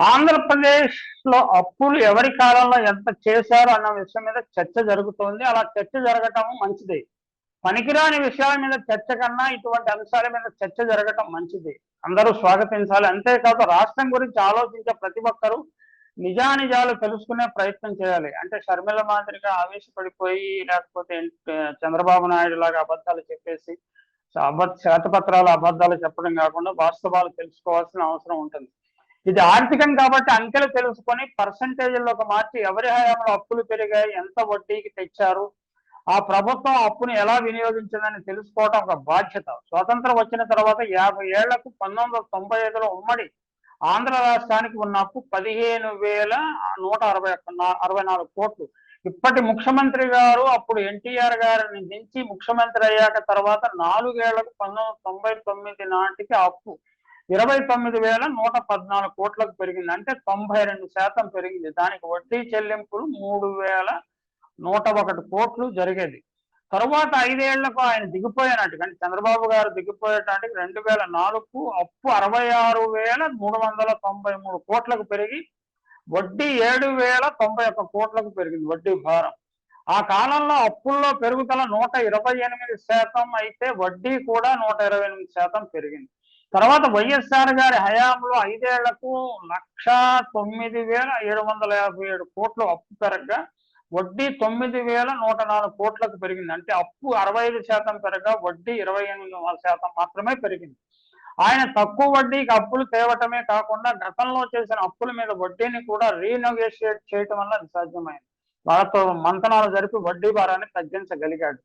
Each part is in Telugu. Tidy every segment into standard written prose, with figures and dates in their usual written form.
ఆంధ్రప్రదేశ్ లో అప్పులు ఎవరి కాలంలో ఎంత చేశారు అన్న విషయం మీద చర్చ జరుగుతోంది. అలా చర్చ జరగటం మంచిది. పనికిరాని విషయాల మీద చర్చ కన్నా ఇటువంటి అంశాల మీద చర్చ జరగటం మంచిది. అందరూ స్వాగతించాలి. అంతేకాదు రాష్ట్రం గురించి ఆలోచించే ప్రతి ఒక్కరూ నిజానిజాలు తెలుసుకునే ప్రయత్నం చేయాలి. అంటే షర్మిల మాదిరిగా ఆవేశపడిపోయి లేకపోతే చంద్రబాబు నాయుడు లాగా అబద్ధాలు చెప్పేసి శ్వేతపత్రాలు అబద్ధాలు చెప్పడం కాకుండా వాస్తవాలు తెలుసుకోవాల్సిన అవసరం ఉంటుంది. ఇది ఆర్థికం కాబట్టి అంకెలు తెలుసుకొని పర్సంటేజ్లోకి మార్చి ఎవరి హయాంలో అప్పులు పెరిగాయి, ఎంత వడ్డీకి తెచ్చారు, ఆ ప్రభుత్వం అప్పును ఎలా వినియోగించిందని తెలుసుకోవడం ఒక బాధ్యత. స్వాతంత్రం వచ్చిన తర్వాత 50 ఏళ్లకు 1995లో ఉమ్మడి ఆంధ్ర రాష్ట్రానికి ఉన్న అప్పు 15,164 కోట్లు. ఇప్పటి ముఖ్యమంత్రి గారు అప్పుడు ఎన్టీఆర్ గారిని దించి ముఖ్యమంత్రి అయ్యాక తర్వాత 4 ఏళ్లకు 1999 నాటికి అప్పు 29,114 కోట్లకు పెరిగింది. అంటే 92% పెరిగింది. దానికి వడ్డీ చెల్లింపులు 3,101 కోట్లు జరిగేది. తరువాత 5 ఏళ్లకు ఆయన దిగిపోయినట్టు, కానీ చంద్రబాబు గారు దిగిపోయేటానికి 2004కు అప్పు 66,393 కోట్లకు పెరిగి వడ్డీ 7,091 కోట్లకు పెరిగింది. వడ్డీ భారం ఆ కాలంలో అప్పుల్లో పెరుగుదల 128% అయితే వడ్డీ కూడా 128% పెరిగింది. తర్వాత వైఎస్ఆర్ గారి హయాంలో 5 ఏళ్లకు 1,09,757 కోట్లు అప్పు పెరగగా వడ్డీ 9,104 కోట్లకు పెరిగింది. అంటే అప్పు 65% పెరగగా వడ్డీ 28% మాత్రమే పెరిగింది. ఆయన తక్కువ వడ్డీకి అప్పులు తేవటమే కాకుండా గతంలో చేసిన అప్పుల మీద వడ్డీని కూడా రీనెగోషియేట్ చేయటం వల్ల అది సాధ్యమైంది. వాళ్ళతో మంతనాలు జరిపి వడ్డీ భారాన్ని తగ్గించగలిగాడు.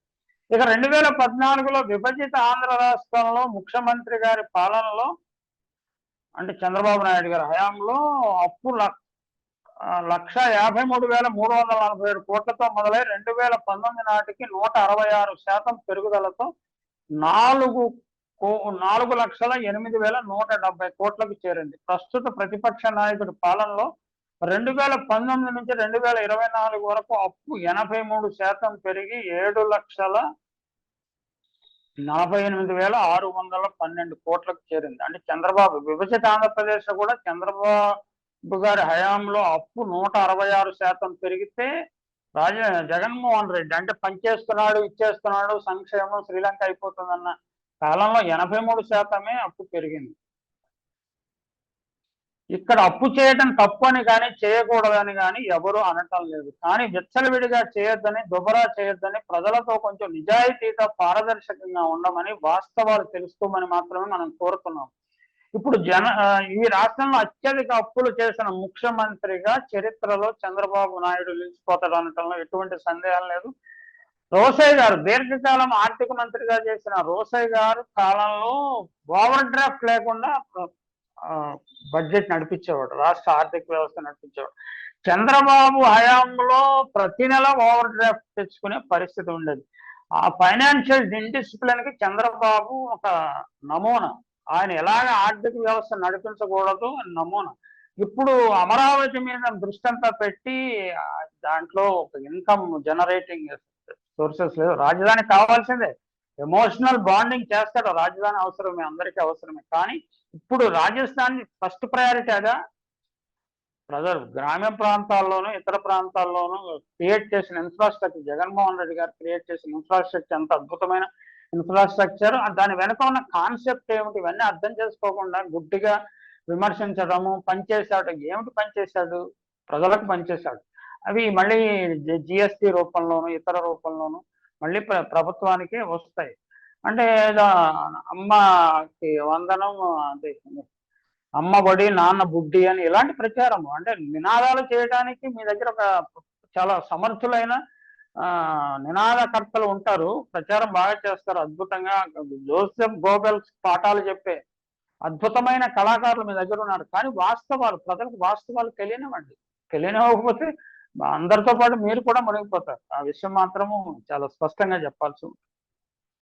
ఇక 2014లో విభజిత ఆంధ్ర రాష్ట్రంలో ముఖ్యమంత్రి గారి పాలనలో అంటే చంద్రబాబు నాయుడు గారి హయాంలో అప్పు 1,53,347 కోట్లతో మొదలై 2019 నాటికి 166% పెరుగుదలతో 4,08,170 కోట్లకు చేరింది. ప్రస్తుత ప్రతిపక్ష నాయకుడి పాలనలో 2019 నుంచి 2024 వరకు అప్పు 83% పెరిగి 7,48,612 కోట్లకు చేరింది. అంటే చంద్రబాబు విభజిత ఆంధ్రప్రదేశ్ కూడా చంద్రబాబు గారి హయాంలో అప్పు 166% పెరిగితే జగన్మోహన్ రెడ్డి అంటే పనిచేస్తున్నాడు, ఇచ్చేస్తున్నాడు, సంక్షేమం శ్రీలంక అయిపోతుందన్న కాలంలో 83% అప్పు పెరిగింది. ఇక్కడ అప్పు చేయడం తప్పు అని కానీ చేయకూడదని కానీ ఎవరూ అనటం లేదు. కానీ విచ్చలవిడిగా చేయొద్దని, దుబరా చేయొద్దని, ప్రజలతో కొంచెం నిజాయితీగా పారదర్శకంగా ఉండమని, వాస్తవాలు తెలుసుకోమని మాత్రమే మనం కోరుతున్నాం. ఇప్పుడు ఈ రాష్ట్రంలో అత్యధిక అప్పులు చేసిన ముఖ్యమంత్రిగా చరిత్రలో చంద్రబాబు నాయుడు నిలిచిపోతాడు అనటంలో ఎటువంటి సందేహం లేదు. రోసయ్య గారు దీర్ఘకాలం ఆర్థిక మంత్రిగా చేసిన రోసయ్య గారు కాలంలో ఓవర్ డ్రాఫ్ట్ లేకుండా బడ్జెట్ నడిపించేవాడు, రాష్ట్ర ఆర్థిక వ్యవస్థ నడిపించేవాడు. చంద్రబాబు హయాంలో ప్రతి నెల ఓవర్ డ్రాఫ్ట్ తెచ్చుకునే పరిస్థితి ఉండేది. ఆ ఫైనాన్షియల్ ఇండిసిప్లిన్ కి చంద్రబాబు ఒక నమూనా. ఆయన ఎలాగ ఆర్థిక వ్యవస్థ నడిపించకూడదు అని నమూనా. ఇప్పుడు అమరావతి మీద దృష్టి అంతా పెట్టి దాంట్లో ఒక ఇన్కమ్ జనరేటింగ్ సోర్సెస్ లేదు. రాజధాని కావాల్సిందే, ఎమోషనల్ బాండింగ్ చేస్తాడు. రాజధాని అవసరమే, అందరికీ అవసరమే. కానీ ఇప్పుడు రాజస్థాన్ ఫస్ట్ ప్రయారిటీ అదా? ప్రజలు గ్రామీణ ప్రాంతాల్లోనూ ఇతర ప్రాంతాల్లోనూ క్రియేట్ చేసిన ఇన్ఫ్రాస్ట్రక్చర్, జగన్మోహన్ రెడ్డి గారు క్రియేట్ చేసిన ఇన్ఫ్రాస్ట్రక్చర్ ఎంత అద్భుతమైన ఇన్ఫ్రాస్ట్రక్చర్, దాని వెనక ఉన్న కాన్సెప్ట్ ఏమిటి, ఇవన్నీ అర్థం చేసుకోకుండా గుడ్డిగా విమర్శించడము. పనిచేశాడు, ఏమిటి పనిచేశాడు? ప్రజలకు పనిచేశాడు. అవి మళ్ళీ జిఎస్టీ రూపంలోనూ ఇతర రూపంలోనూ మళ్ళీ ప్రభుత్వానికే వస్తాయి. అంటే అమ్మకి వందనం, అంటే అమ్మ బడి నాన్న బుడ్డి అని ఇలాంటి ప్రచారం, అంటే నినాదాలు చేయడానికి మీ దగ్గర ఒక చాలా సమర్థులైన నినాదకర్తలు ఉంటారు, ప్రచారం బాగా చేస్తారు అద్భుతంగా. జోసెఫ్ గోబెల్స్ పాఠాలు చెప్పే అద్భుతమైన కళాకారులు మీ దగ్గర ఉన్నారు. కానీ వాస్తవాలు, ప్రజలకు వాస్తవాలు తెలియనివ్వకపోతే అందరితో పాటు మీరు కూడా మునిగిపోతారు. ఆ విషయం మాత్రము చాలా స్పష్టంగా చెప్పాల్సి ఉంటుంది.